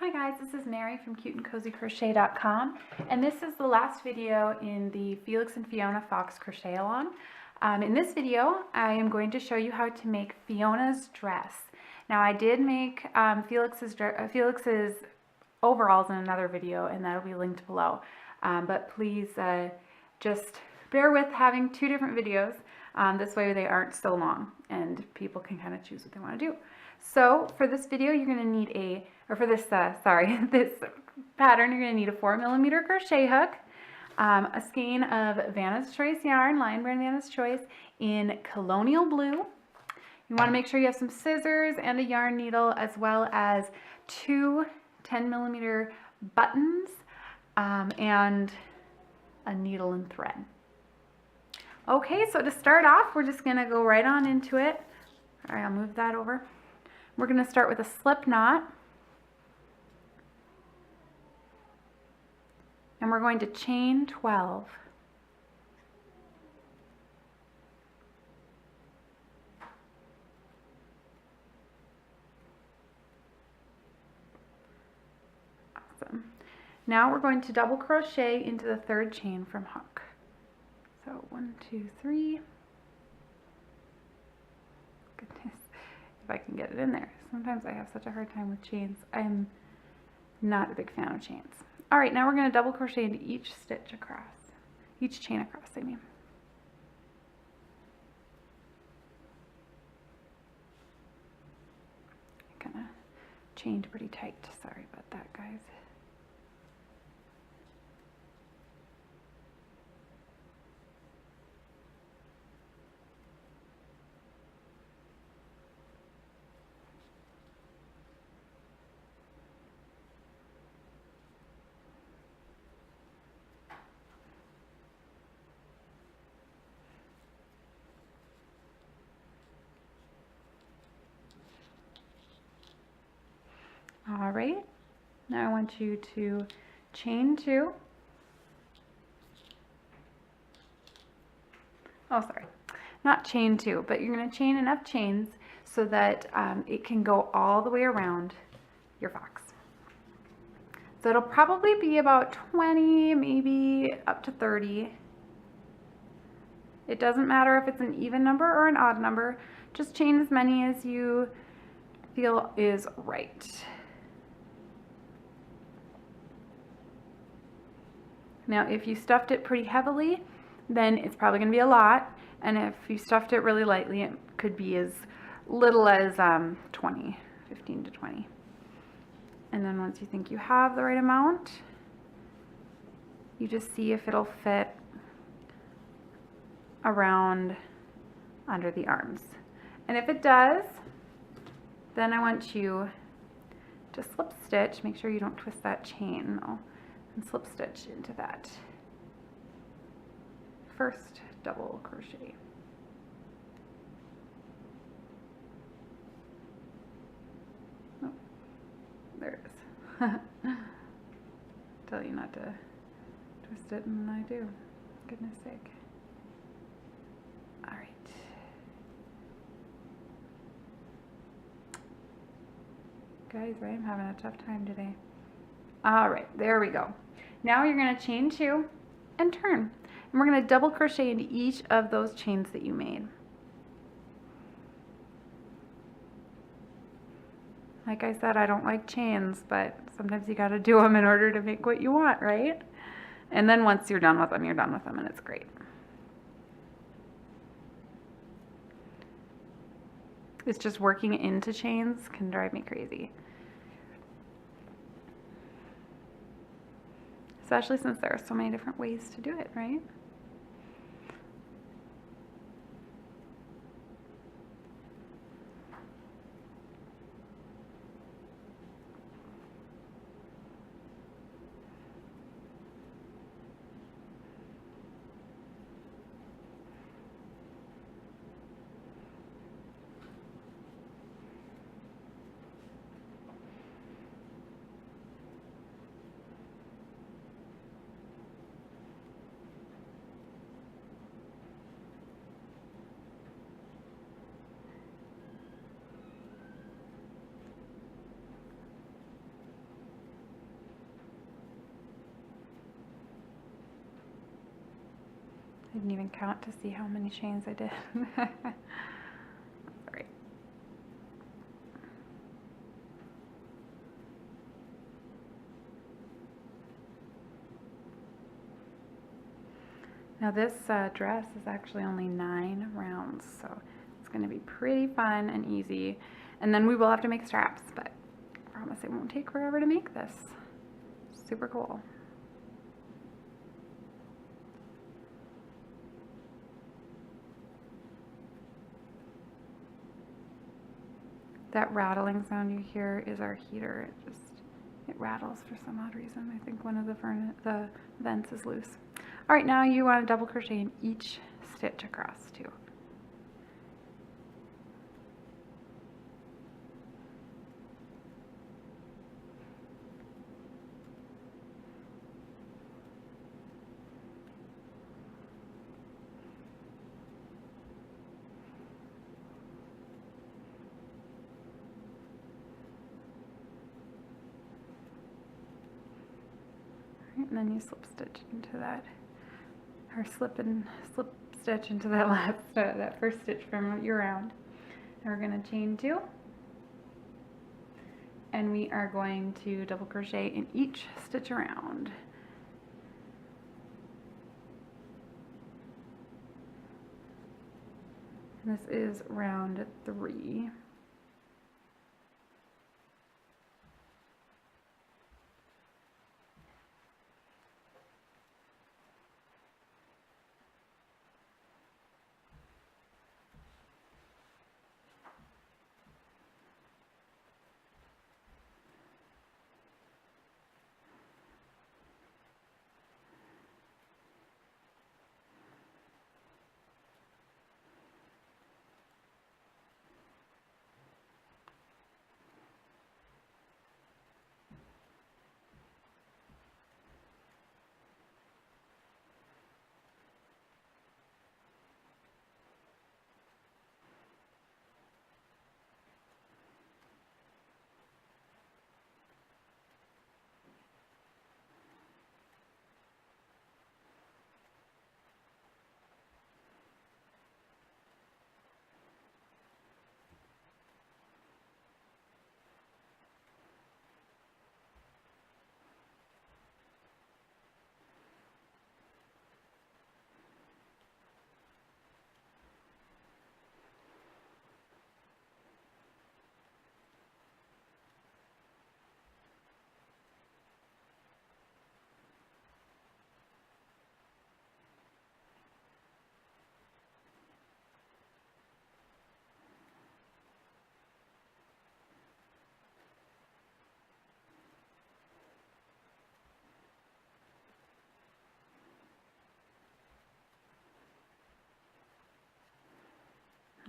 Hi guys, this is Mary from cuteandcozycrochet.com, and this is the last video in the Felix and Fiona Fox Crochet Along. In this video, I am going to show you how to make Fiona's dress. Now, I did make Felix's overalls in another video, and that'll be linked below. But please just bear with having two different videos. This way they aren't so long, and people can kind of choose what they want to do. So for this video, you're going to need this pattern, you're going to need a 4mm crochet hook, a skein of Vanna's Choice yarn, Lion Brand Vanna's Choice, in Colonial Blue. You want to make sure you have some scissors and a yarn needle, as well as two 10mm buttons, and a needle and thread. Okay, so to start off, we're just going to go right on into it. All right, I'll move that over. We're going to start with a slip knot. And we're going to chain 12. Awesome. Now we're going to double crochet into the third chain from hook. So 1, 2, 3. Goodness, if I can get it in there. Sometimes I have such a hard time with chains. I'm not a big fan of chains. All right, now we're going to double crochet into each stitch across, each chain across, I mean. I kind of chained pretty tight. Sorry about that, guys. All right, now I want you to chain 2. Oh, sorry, not chain 2, but you're going to chain enough chains so that it can go all the way around your fox. So it'll probably be about 20, maybe up to 30. It doesn't matter if it's an even number or an odd number. Just chain as many as you feel is right. Now, if you stuffed it pretty heavily, then it's probably going to be a lot. And if you stuffed it really lightly, it could be as little as 20, 15 to 20. And then once you think you have the right amount, you just see if it'll fit around under the arms. And if it does, then I want you to slip stitch. Make sure you don't twist that chain though. And slip stitch into that first double crochet. Oh, there it is. Tell you not to twist it, and I do. Goodness sake. All right. Guys, I'm having a tough time today. All right, there we go. Now you're going to chain 2 and turn. And we're going to double crochet into each of those chains that you made. Like I said, I don't like chains, but sometimes you got to do them in order to make what you want, right? And then once you're done with them, you're done with them, and it's great. It's just working into chains can drive me crazy. Especially since there are so many different ways to do it, right? didn't even count to see how many chains I did. That's all right. Now this dress is actually only 9 rounds, so it's going to be pretty fun and easy. And then we will have to make straps, but I promise it won't take forever to make this. Super cool. That rattling sound you hear is our heater. It rattles for some odd reason. I think one of the vents is loose. All right, now you want to double crochet in each stitch across too. And then you slip stitch into that, or slip stitch into that that first stitch from your round. And we're going to chain 2, and we are going to double crochet in each stitch around. And this is round 3.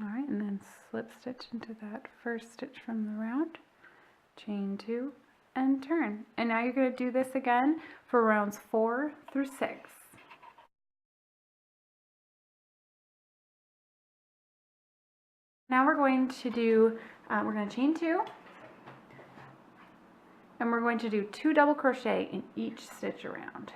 All right, and then slip stitch into that first stitch from the round, chain 2, and turn. And now you're going to do this again for rounds 4 through 6. Now we're going to do, we're going to chain 2, and we're going to do 2 double crochet in each stitch around.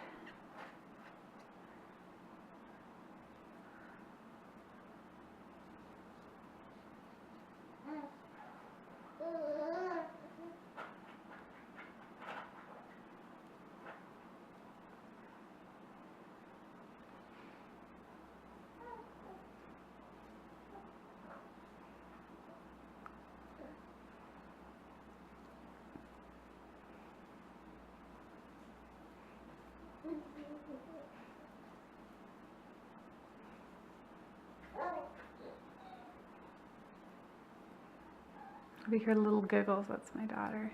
We hear little giggles. That's my daughter.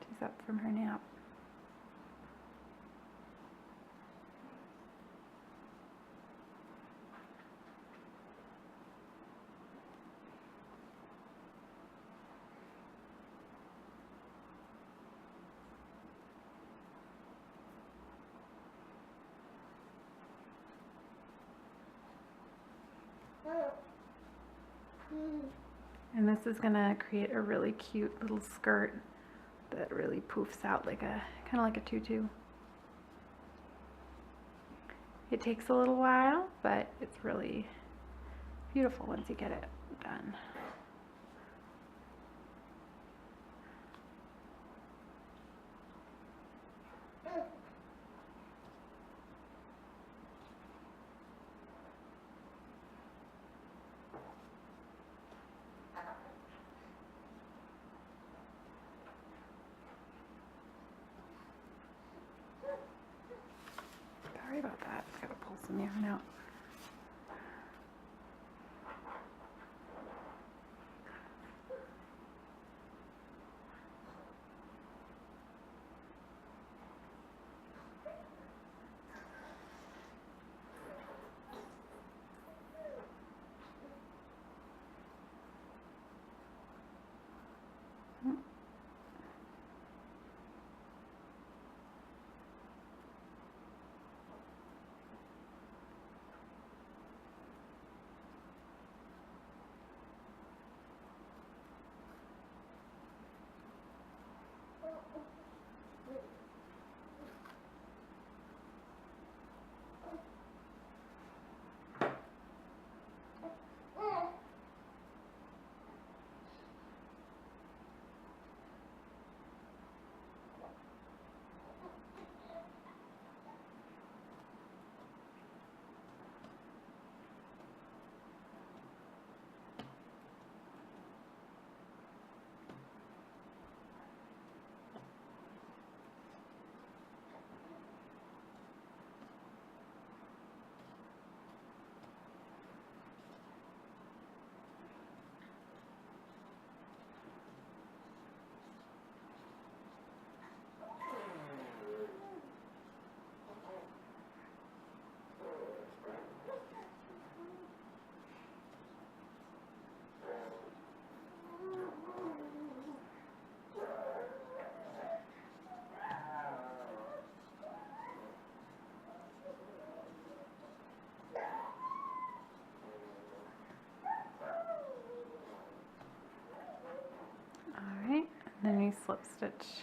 She's up from her nap. And this is going to create a really cute little skirt that really poofs out like a, kind of like a tutu. It takes a little while, but it's really beautiful once you get it done. Sorry about that. Gotta pull some yarn out. Then we slip stitch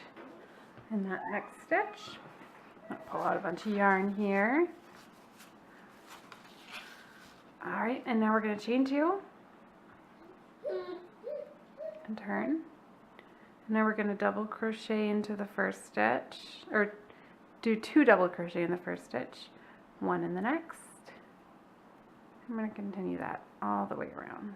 in that next stitch. I'll pull out a bunch of yarn here. Alright, and now we're going to chain 2 and turn. And then we're going to double crochet into the first stitch, or do 2 double crochet in the first stitch, 1 in the next. I'm going to continue that all the way around.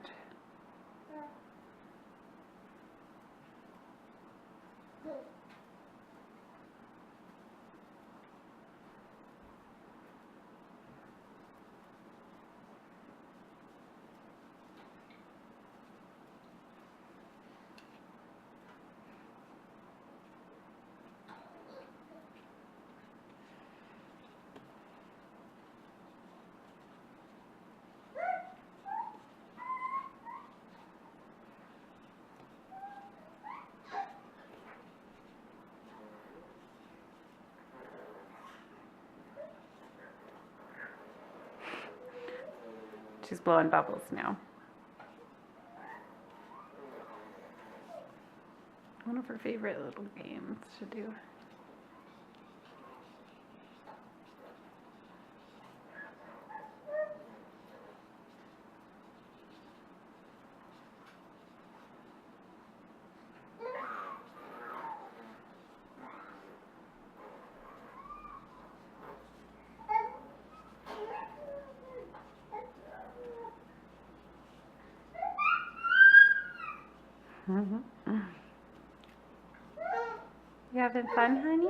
She's blowing bubbles now. One of her favorite little games to do. You having fun, honey?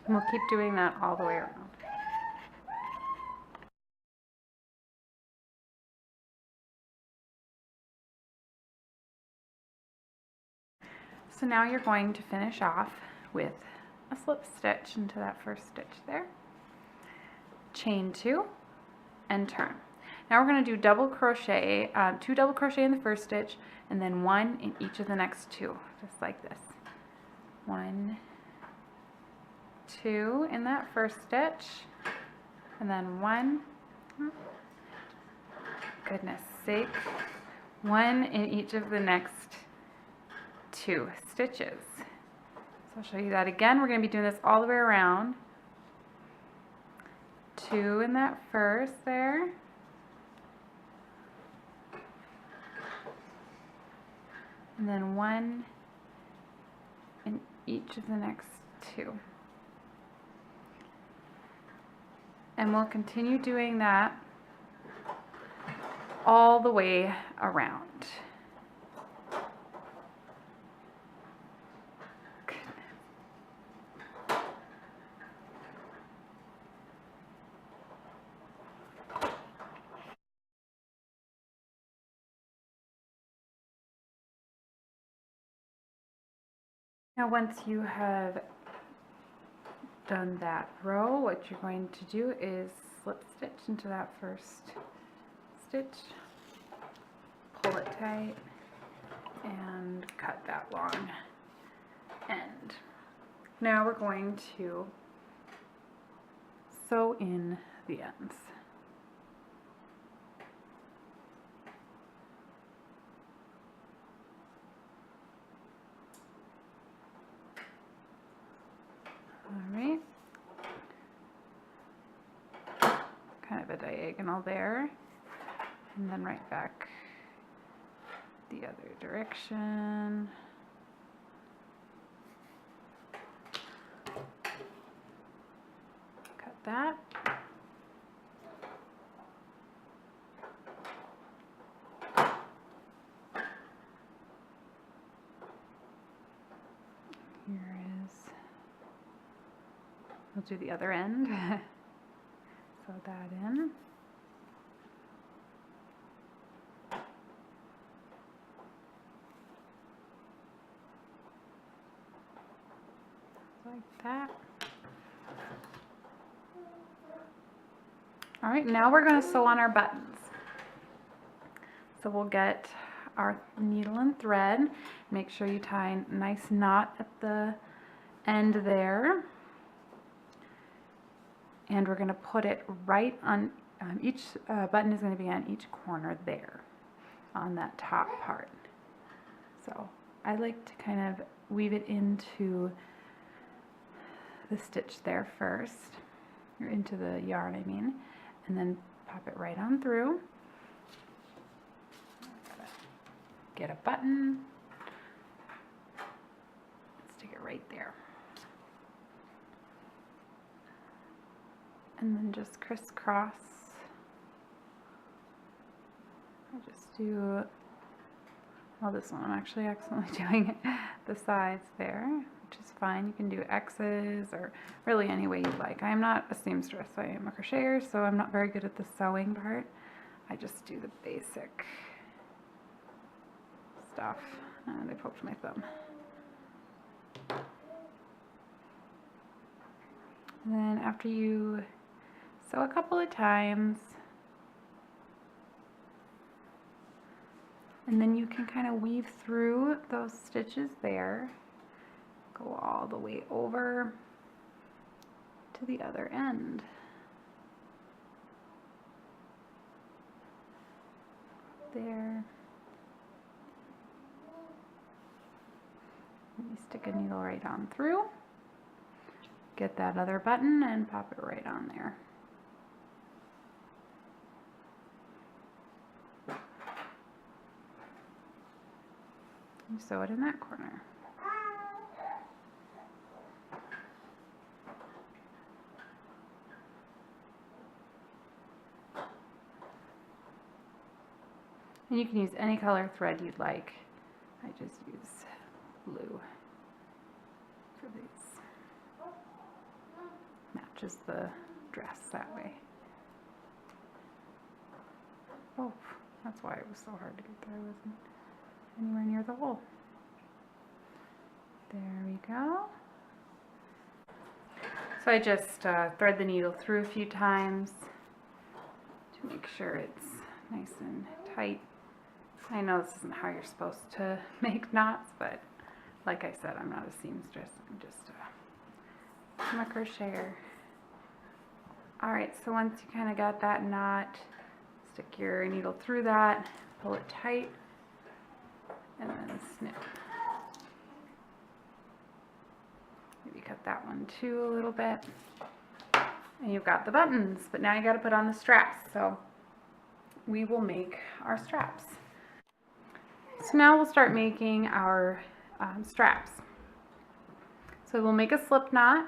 And we'll keep doing that all the way around. So now you're going to finish off with a slip stitch into that first stitch there. Chain 2 and turn. Now we're going to do double crochet, 2 double crochet in the first stitch and then 1 in each of the next 2, just like this. 1, 2 in that first stitch, and then 1, goodness sake, 1 in each of the next 2 stitches. So I'll show you that again. We're going to be doing this all the way around. 2 in that first there. And then 1 in each of the next 2. And we'll continue doing that all the way around. Now once you have done that row, what you're going to do is slip stitch into that first stitch, pull it tight, and cut that long end. Now we're going to sew in the ends. Alright, kind of a diagonal there, and then right back the other direction. Cut that. Here is, we'll do the other end. Sew that in. Like that. All right, now we're going to sew on our buttons. So we'll get our needle and thread. Make sure you tie a nice knot at the end there. And we're going to put it right on each button is going to be on each corner there on that top part. So I like to kind of weave it into the stitch there first, or into the yarn I mean, and then pop it right on through. Get a button, stick it right there. And then just crisscross. I just do, well, this one I'm actually accidentally doing the sides there, which is fine. You can do X's or really any way you like. I am not a seamstress, I am a crocheter, so I'm not very good at the sewing part. I just do the basic stuff. And I poked my thumb. And then after you sew a couple of times, and then you can kind of weave through those stitches there, go all the way over to the other end. There. And you stick a needle right on through, get that other button and pop it right on there. You sew it in that corner. And you can use any color thread you'd like. I just use blue for these. Matches the dress that way. Oh, that's why it was so hard to get there. I wasn't anywhere near the hole. There we go. So I just thread the needle through a few times to make sure it's nice and tight. I know this isn't how you're supposed to make knots, but like I said, I'm not a seamstress. I'm a crocheter. Alright, so once you kind of got that knot, stick your needle through that, pull it tight, and then snip. Maybe cut that one too a little bit. And you've got the buttons, but now you got to put on the straps. So we will make our straps. So now we'll start making our straps. So we'll make a slip knot.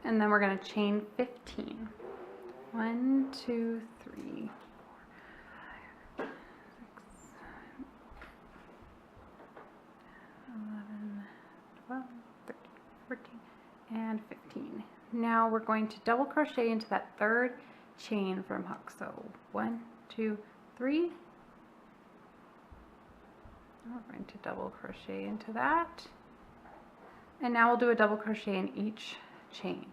And then we're going to chain 15. 1, 2, 3, 4, 5, 6, 11, 12, 13, 14, and 15. Now we're going to double crochet into that third chain from hook. So 1, 2, 3. We're going to double crochet into that. And now we'll do a double crochet in each chain.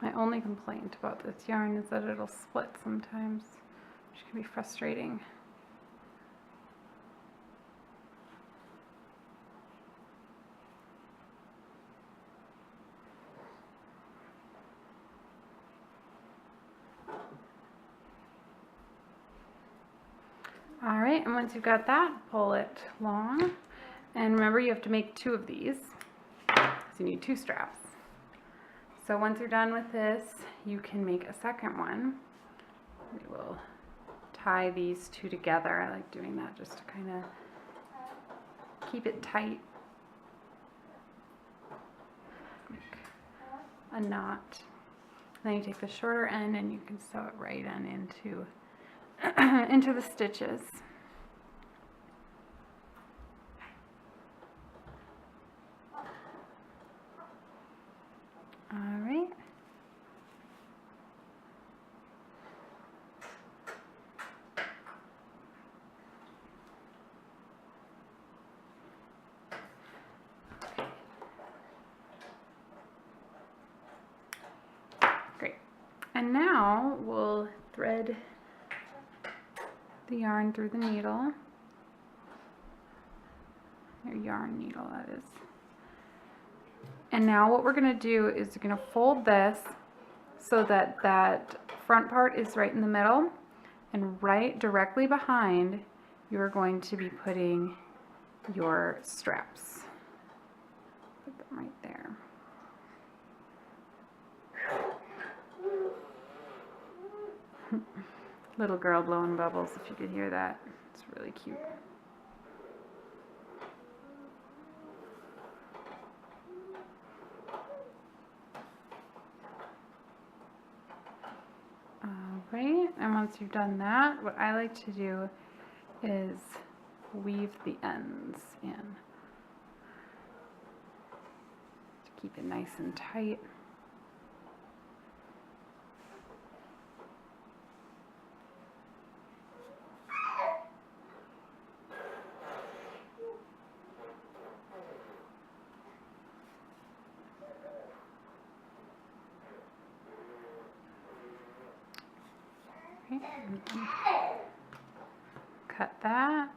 My only complaint about this yarn is that it'll split sometimes, which can be frustrating. Alright, and once you've got that, pull it long. And remember, you have to make 2 of these, so you need 2 straps. So once you're done with this, you can make a second one. We will tie these 2 together. I like doing that just to kind of keep it tight. Make a knot. Then you take the shorter end and you can sew it right on into into the stitches. Alright. Great. And now we'll thread the yarn through the needle. Your yarn needle, that is. And now what we're going to do is we're going to fold this so that that front part is right in the middle, and right directly behind you're going to be putting your straps. Put them right there. Little girl blowing bubbles, if you could hear that. It's really cute. Alright, and once you've done that, what I like to do is weave the ends in to keep it nice and tight. Cut that,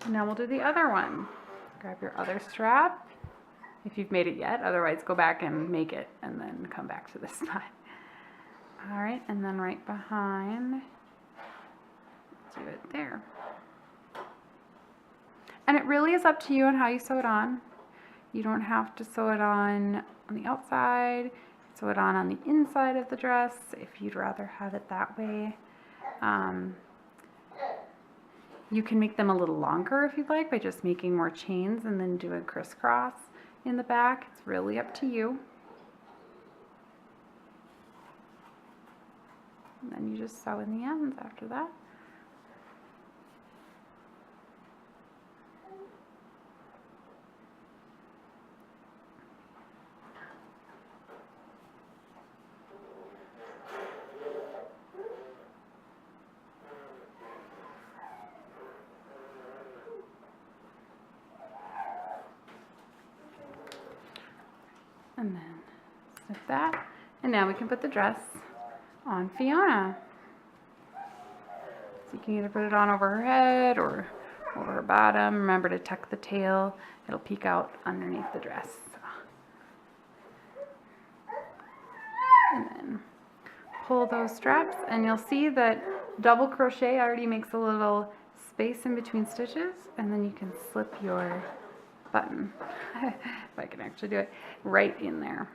and now we'll do the other one. Grab your other strap if you've made it yet, otherwise go back and make it and then come back to this side. Alright, and then right behind, do it there. And it really is up to you on how you sew it on. You don't have to sew it on the outside. sew it on the inside of the dress if you'd rather have it that way. You can make them a little longer if you'd like by just making more chains and then do a crisscross in the back. It's really up to you. And then you just sew in the ends after that. And then snip that. And now we can put the dress on Fiona. So you can either put it on over her head or over her bottom. Remember to tuck the tail. It'll peek out underneath the dress. And then pull those straps and you'll see that double crochet already makes a little space in between stitches, and then you can slip your button, if I can actually do it, right in there.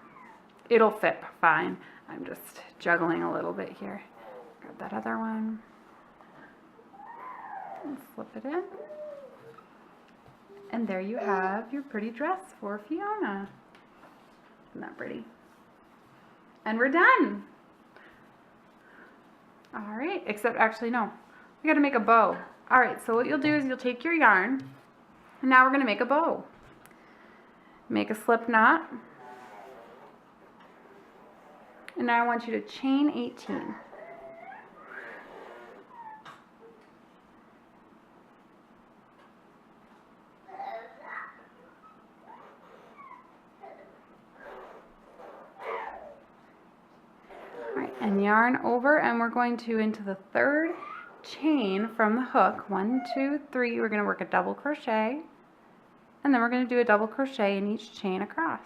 It'll fit fine. I'm just juggling a little bit here. Grab that other one and slip it in. And there you have your pretty dress for Fiona. Isn't that pretty? And we're done. All right, except actually no, we got to make a bow. All right, so what you'll do is you'll take your yarn, and now we're going to make a bow. Make a slip knot, and now I want you to chain 18. All right, and yarn over, and we're going to into the third chain from the hook. 1, 2, 3. We're going to work a double crochet. And then we're going to do a double crochet in each chain across.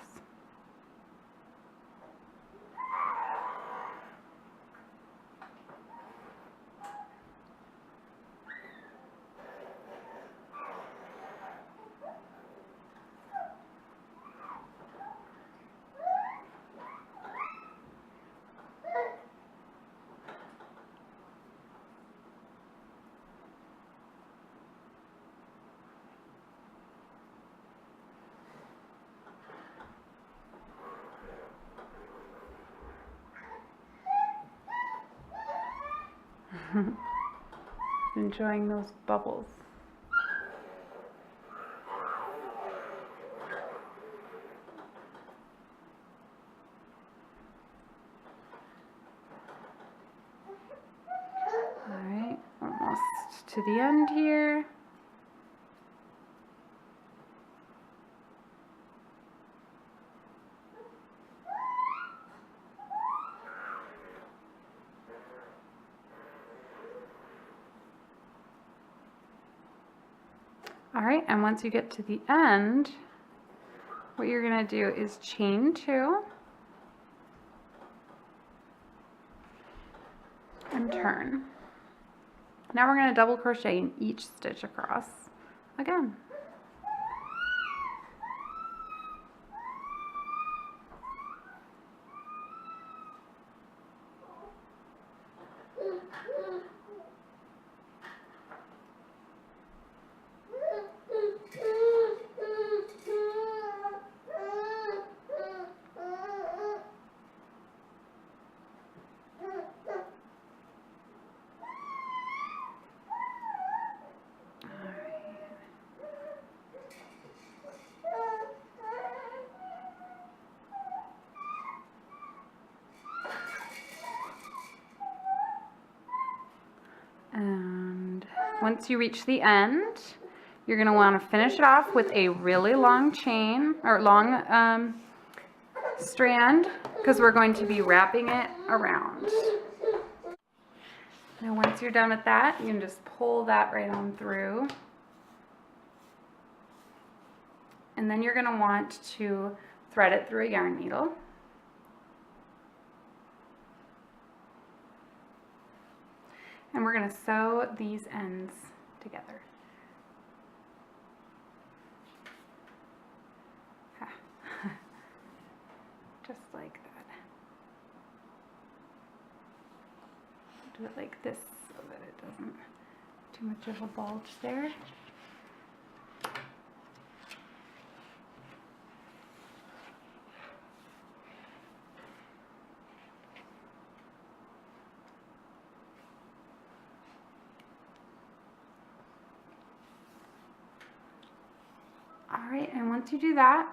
Enjoying those bubbles. All right, almost to the end here. All right, and once you get to the end, what you're going to do is chain 2 and turn. Now we're going to double crochet in each stitch across again. And once you reach the end, you're going to want to finish it off with a really long chain or long strand, because we're going to be wrapping it around. Now once you're done with that, you can just pull that right on through. And then you're going to want to thread it through a yarn needle. And we're going to sew these ends together. Just like that. do it like this so that it doesn't too much of a bulge there. Alright, and once you do that,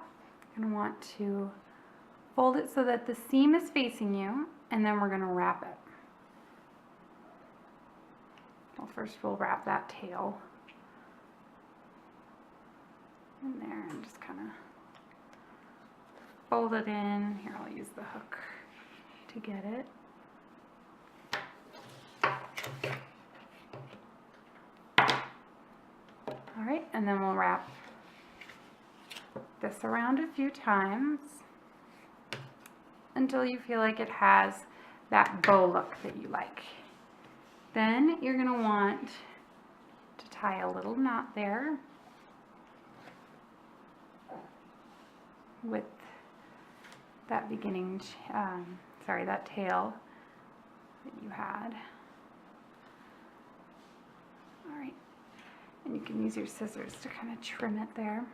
you're going to want to fold it so that the seam is facing you, and then we're going to wrap it. Well, first we'll wrap that tail in there and just kind of fold it in. Here, I'll use the hook to get it. Alright, and then we'll wrap this around a few times until you feel like it has that bow look that you like. Then you're going to want to tie a little knot there with that beginning, that tail that you had. Alright, and you can use your scissors to kind of trim it there.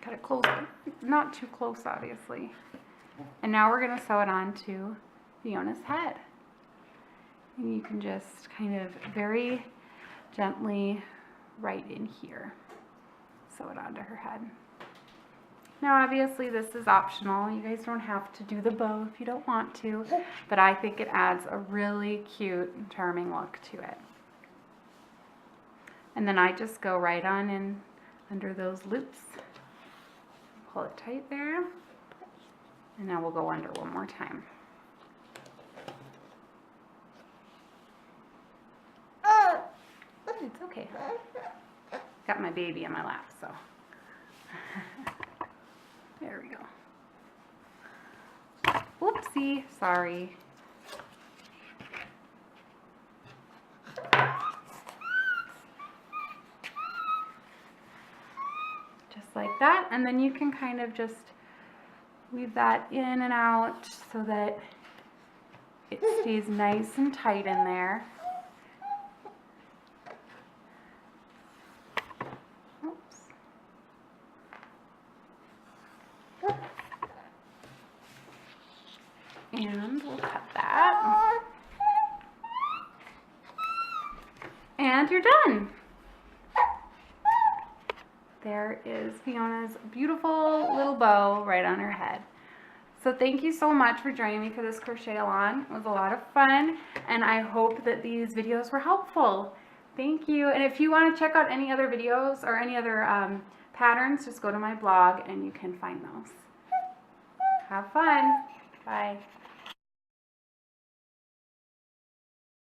Cut it close, not too close obviously. And now we're going to sew it onto Fiona's head. And you can just kind of very gently right in here sew it onto her head. Now obviously this is optional. You guys don't have to do the bow if you don't want to, but I think it adds a really cute and charming look to it. And then I just go right on in under those loops. Pull it tight there, and now we'll go under one more time. It's okay. Got my baby in my lap, so. There we go. Whoopsie, sorry. Like that, and then you can kind of just weave that in and out so that it stays nice and tight in there. Oops. And we'll cut that. And you're done. There is Fiona's beautiful little bow right on her head. So thank you so much for joining me for this crochet along. It was a lot of fun, and I hope that these videos were helpful. Thank you. And if you want to check out any other videos or any other patterns, just go to my blog and you can find those. Have fun. Bye.